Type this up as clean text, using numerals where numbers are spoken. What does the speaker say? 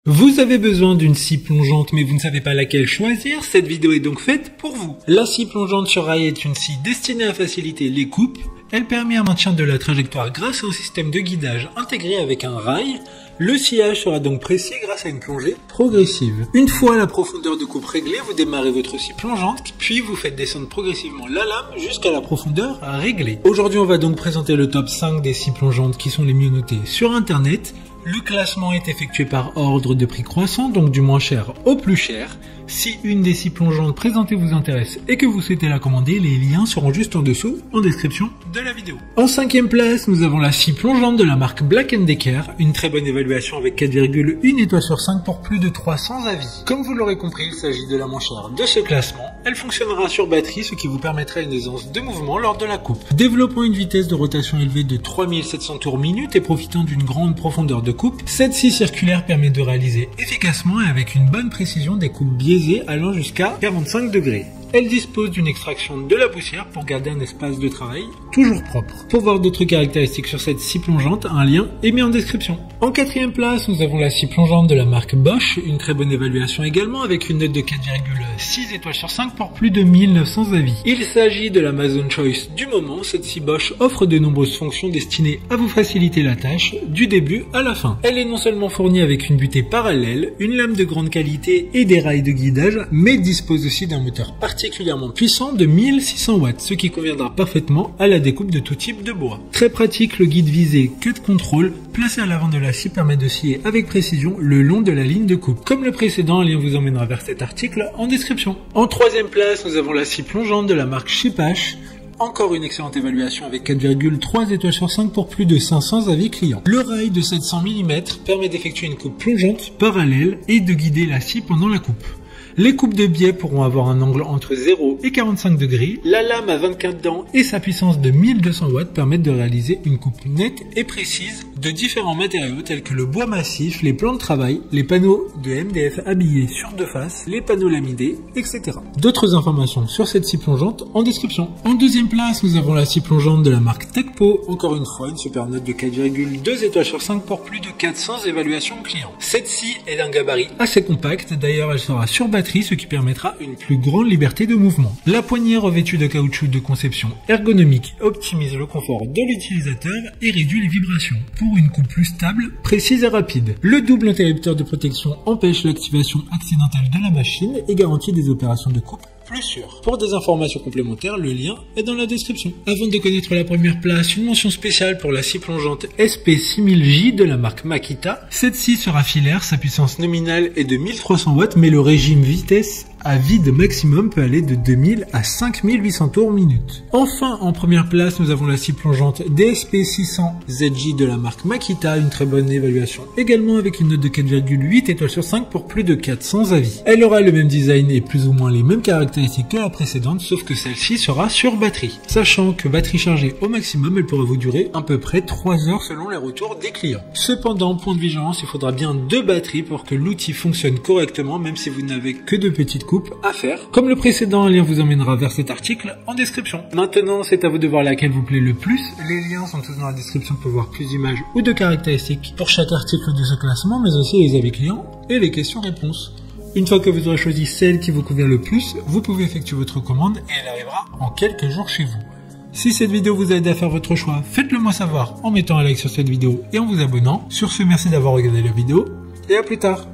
Vous avez besoin d'une scie plongeante mais vous ne savez pas laquelle choisir, cette vidéo est donc faite pour vous. La scie plongeante sur rail est une scie destinée à faciliter les coupes. Elle permet un maintien de la trajectoire grâce à un système de guidage intégré avec un rail. Le sciage sera donc précis grâce à une plongée progressive. Une fois la profondeur de coupe réglée, vous démarrez votre scie plongeante, puis vous faites descendre progressivement la lame jusqu'à la profondeur réglée. Aujourd'hui, on va donc présenter le top 5 des scies plongeantes qui sont les mieux notées sur internet. Le classement est effectué par ordre de prix croissant, donc du moins cher au plus cher. Si une des scies plongeantes présentées vous intéresse et que vous souhaitez la commander, les liens seront juste en dessous en description de la vidéo. En 5e place, nous avons la scie plongeante de la marque Black & Decker, une très bonne évaluation avec 4,1 étoiles sur 5 pour plus de 300 avis. Comme vous l'aurez compris, il s'agit de la moins chère de ce classement. Elle fonctionnera sur batterie, ce qui vous permettra une aisance de mouvement lors de la coupe. Développant une vitesse de rotation élevée de 3700 tours minute et profitant d'une grande profondeur de coupe, cette scie circulaire permet de réaliser efficacement et avec une bonne précision des coupes biaisées allant jusqu'à 45 degrés. Elle dispose d'une extraction de la poussière pour garder un espace de travail toujours propre. Pour voir d'autres caractéristiques sur cette scie plongeante, un lien est mis en description. En 4e place, nous avons la scie plongeante de la marque Bosch, une très bonne évaluation également avec une note de 4,6 étoiles sur 5 pour plus de 1900 avis. Il s'agit de l'Amazon Choice du moment. Cette scie Bosch offre de nombreuses fonctions destinées à vous faciliter la tâche du début à la fin. Elle est non seulement fournie avec une butée parallèle, une lame de grande qualité et des rails de guidage, mais dispose aussi d'un moteur particulièrement puissant de 1600 watts, ce qui conviendra parfaitement à la découpe de tout type de bois. Très pratique, le guide visé cut control placé à l'avant de la scie permet de scier avec précision le long de la ligne de coupe. Comme le précédent, un lien vous emmènera vers cet article en description. En 3e place, nous avons la scie plongeante de la marque Chipash. Encore une excellente évaluation avec 4,3 étoiles sur 5 pour plus de 500 avis clients. Le rail de 700 mm permet d'effectuer une coupe plongeante parallèle et de guider la scie pendant la coupe. Les coupes de biais pourront avoir un angle entre 0 et 45 degrés. La lame à 24 dents et sa puissance de 1200 watts permettent de réaliser une coupe nette et précise de différents matériaux tels que le bois massif, les plans de travail, les panneaux de MDF habillés sur deux faces, les panneaux laminés, etc. D'autres informations sur cette scie plongeante en description. En 2e place, nous avons la scie plongeante de la marque Tekpo. Encore une fois, une super note de 4,2 étoiles sur 5 pour plus de 400 évaluations clients. Cette scie est d'un gabarit assez compact. D'ailleurs, elle sera sur batterie, ce qui permettra une plus grande liberté de mouvement. La poignée revêtue de caoutchouc de conception ergonomique optimise le confort de l'utilisateur et réduit les vibrations pour une coupe plus stable, précise et rapide. Le double interrupteur de protection empêche l'activation accidentelle de la machine et garantit des opérations de coupe plus sûr. Pour des informations complémentaires, le lien est dans la description. Avant de connaître la première place, une mention spéciale pour la scie plongeante SP6000J de la marque Makita. Cette scie sera filaire, sa puissance nominale est de 1300 watts, mais le régime vitesse à vide maximum peut aller de 2000 à 5800 tours minute. Enfin, en première place, nous avons la scie plongeante DSP600ZJ de la marque Makita, une très bonne évaluation également avec une note de 4,8 étoiles sur 5 pour plus de 400 avis. Elle aura le même design et plus ou moins les mêmes caractéristiques que la précédente, sauf que celle-ci sera sur batterie. Sachant que batterie chargée au maximum, elle pourra vous durer à peu près 3 heures selon les retours des clients. Cependant, point de vigilance, il faudra bien 2 batteries pour que l'outil fonctionne correctement, même si vous n'avez que de petites coupes à faire. Comme le précédent, un lien vous emmènera vers cet article en description. Maintenant, c'est à vous de voir laquelle vous plaît le plus. Les liens sont tous dans la description pour voir plus d'images ou de caractéristiques pour chaque article de ce classement, mais aussi les avis clients et les questions-réponses. Une fois que vous aurez choisi celle qui vous convient le plus, vous pouvez effectuer votre commande et elle arrivera en quelques jours chez vous. Si cette vidéo vous aide à faire votre choix, faites-le moi savoir en mettant un like sur cette vidéo et en vous abonnant. Sur ce, merci d'avoir regardé la vidéo et à plus tard.